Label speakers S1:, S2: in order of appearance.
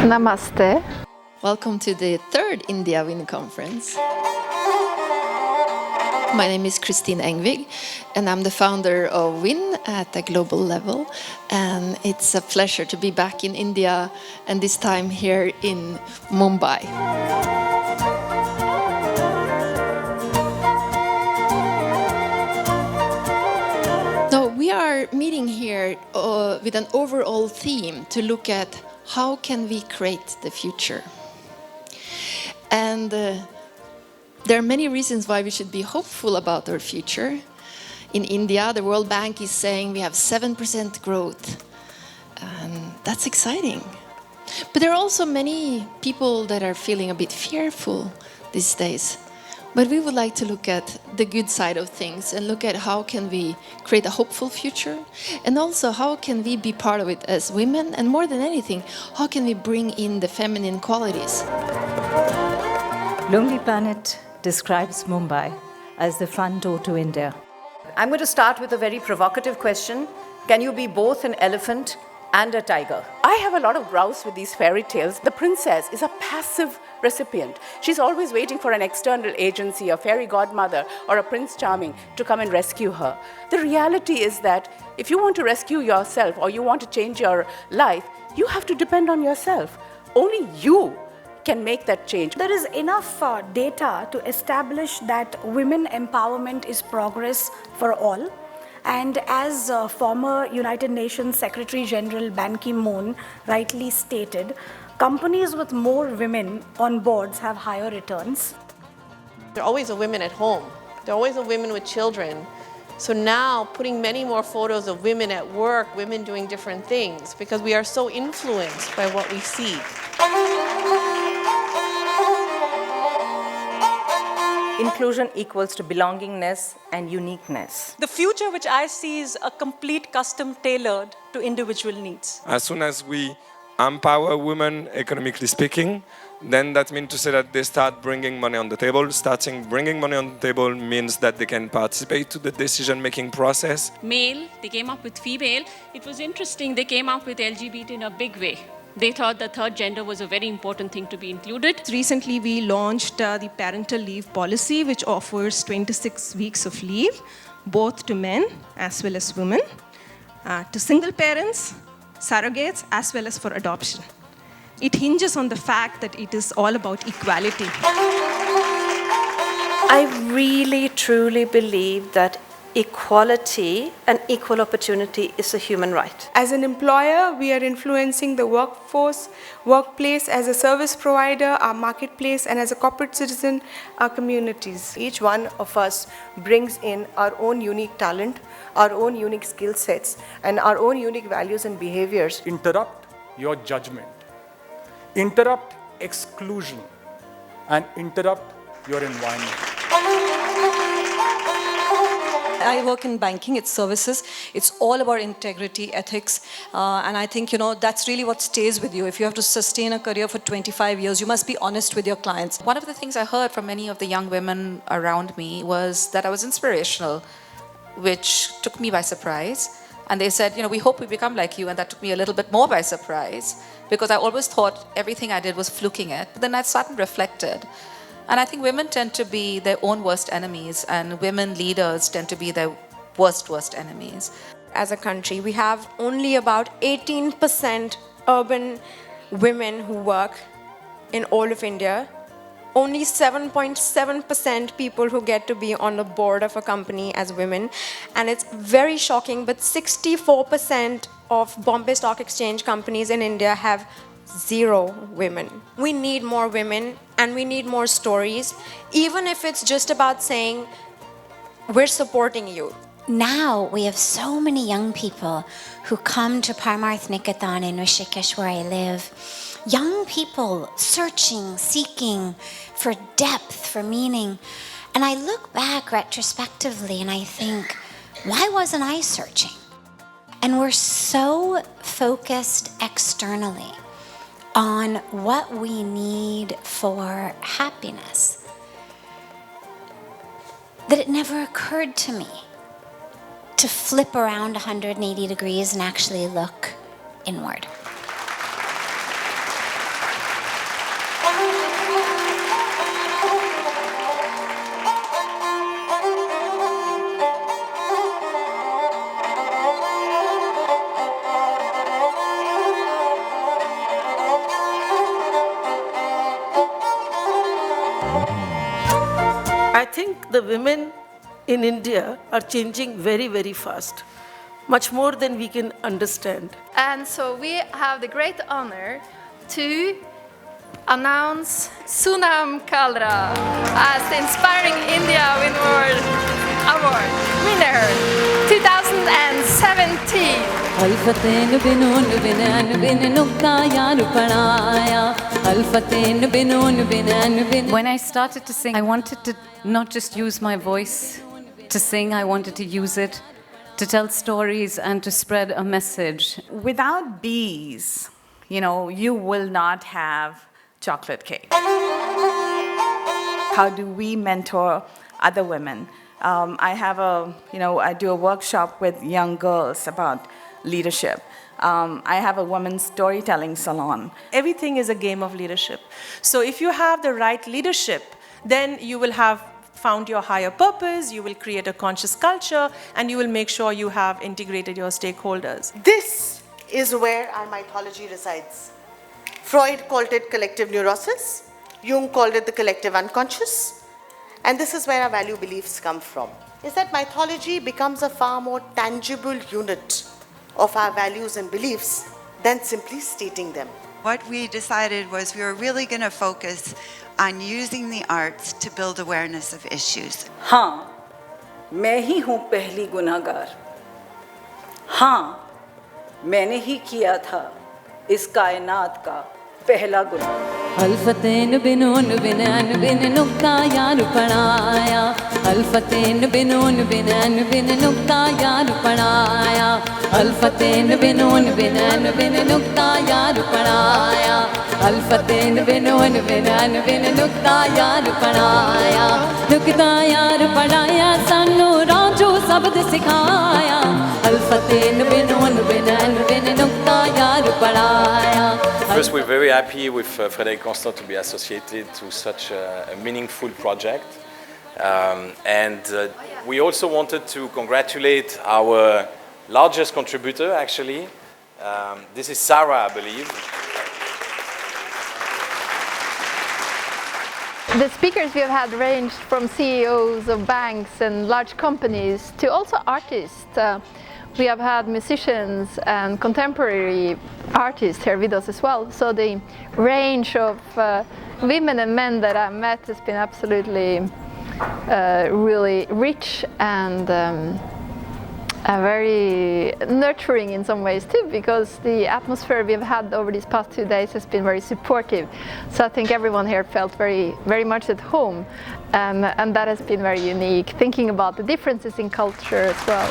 S1: Namaste.
S2: Welcome to the third India WINConference. My name is Christine Engvig, and I'm the founder of WIN at a global level. And it's a pleasure to be back in India, and this time here in Mumbai. So we are meeting here with an overall theme to look at how can we create the future. And there are many reasons why we should be hopeful about our future. In India, the World Bank is saying we have 7% growth. And that's exciting. But there are also many people that are feeling a bit fearful these days. But we would like to look at the good side of things and look at how can we create a hopeful future, and also how can we be part of it as women, and more than anything, how can we bring in the feminine qualities.
S3: Lonely Planet describes Mumbai as the front door to India.
S4: I'm going to start with a very provocative question. Can you be both an elephant and a tiger?
S5: I have a lot of grouse with these fairy tales. The princess is a passive recipient. She's always waiting for an external agency, a fairy godmother, or a prince charming to come and rescue her. The reality is that if you want to rescue yourself or you want to change your life, you have to depend on yourself. Only you can make that change.
S6: There is enough data to establish that women empowerment is progress for all. And as former United Nations Secretary General Ban Ki-moon rightly stated, companies with more women on boards have higher returns.
S7: There are always a women at home. There are always a women with children. So now putting many more photos of women at work, women doing different things, because we are so influenced by what we see.
S8: Inclusion equals to belongingness and uniqueness.
S9: The future which I see is a complete custom tailored to individual needs.
S10: As soon as we empower women, economically speaking, then that means to say that they start bringing money on the table. Starting bringing money on the table means that they can participate to the decision-making process.
S11: Male, they came up with female. It was interesting, they came up with LGBT in a big way. They thought the third gender was a very important thing to be included.
S12: Recently, we launched the parental leave policy, which offers 26 weeks of leave, both to men as well as women, to single parents, surrogates, as well as for adoption. It hinges on the fact that it is all about equality.
S13: I really, truly believe that equality and equal opportunity is a human right.
S14: As an employer, we are influencing the workplace, as a service provider, our marketplace, and as a corporate citizen, our communities.
S15: Each one of us brings in our own unique talent, our own unique skill sets, and our own unique values and behaviors.
S16: Interrupt your judgment, interrupt exclusion, and interrupt your environment.
S17: I work in banking, it's services. It's all about integrity, ethics. And I think, that's really what stays with you. If you have to sustain a career for 25 years, you must be honest with your clients.
S18: One of the things I heard from many of the young women around me was that I was inspirational, which took me by surprise. And they said, we hope we become like you. And that took me a little bit more by surprise, because I always thought everything I did was fluking it. But then I sat and reflected. And I think women tend to be their own worst enemies, and women leaders tend to be their worst enemies.
S19: As a country, we have only about 18% urban women who work in all of India. Only 7.7% people who get to be on the board of a company as women. And it's very shocking, but 64% of Bombay Stock Exchange companies in India have 0 women. We need more women, and we need more stories, even if it's just about saying, we're supporting you.
S20: Now we have so many young people who come to Parmarth Niketan in Rishikesh, where I live. Young people searching, seeking for depth, for meaning. And I look back retrospectively and I think, why wasn't I searching? And we're so focused externally on what we need for happiness that it never occurred to me to flip around 180 degrees and actually look inward.
S21: I think the women in India are changing very, very fast, much more than we can understand.
S1: And so we have the great honor to announce Sunam Kalra as the Inspiring India Award winner 2017.
S22: When I started to sing, I wanted to not just use my voice to sing, I wanted to use it to tell stories and to spread a message.
S23: Without bees, you will not have chocolate cake. How do we mentor other women? I do a workshop with young girls about leadership. I have a women's storytelling salon.
S24: Everything is a game of leadership. So if you have the right leadership, then you will have found your higher purpose, you will create a conscious culture, and you will make sure you have integrated your stakeholders.
S25: This is where our mythology resides. Freud called it collective neurosis, Jung called it the collective unconscious, and this is where our value beliefs come from. Is that mythology becomes a far more tangible unit of our values and beliefs than simply stating them.
S26: What we decided was we were really going to focus on using the arts to build awareness of issues.
S23: हाँ, मैं ही हूँ पहली गुनाहगार. हाँ, मैंने ही किया था इस कायनात का पहला गुनाह.
S22: अल्फतेन बिनून बिनैन बिन नुक्ता यार पढ़ाया. अल्फतेन बिनून बिनैन बिन नुक्ता यार पढ़ाया. अल्फतेन बिनून बिनैन बिन नुक्ता यार पढ़ाया. अल्फतेन बिनून बिनैन बिन नुक्ता यार पढ़ाया. नुक्ता यार पढ़ाया सानू राजू शब्द सिखाया. अल्फतेन बिनून बिनैन बिन नुक्ता यार पढ़ाया.
S27: First, we're very happy with Frédéric Constant to be associated to such a meaningful project. We also wanted to congratulate our largest contributor, actually. This is Sarah, I believe.
S1: The speakers we have had ranged from CEOs of banks and large companies to also artists. We have had musicians and contemporary artists here with us as well. So the range of women and men that I've met has been absolutely really rich and very nurturing in some ways too, because the atmosphere we've had over these past 2 days has been very supportive. So I think everyone here felt very, very much at home, and that has been very unique, thinking about the differences in culture as well.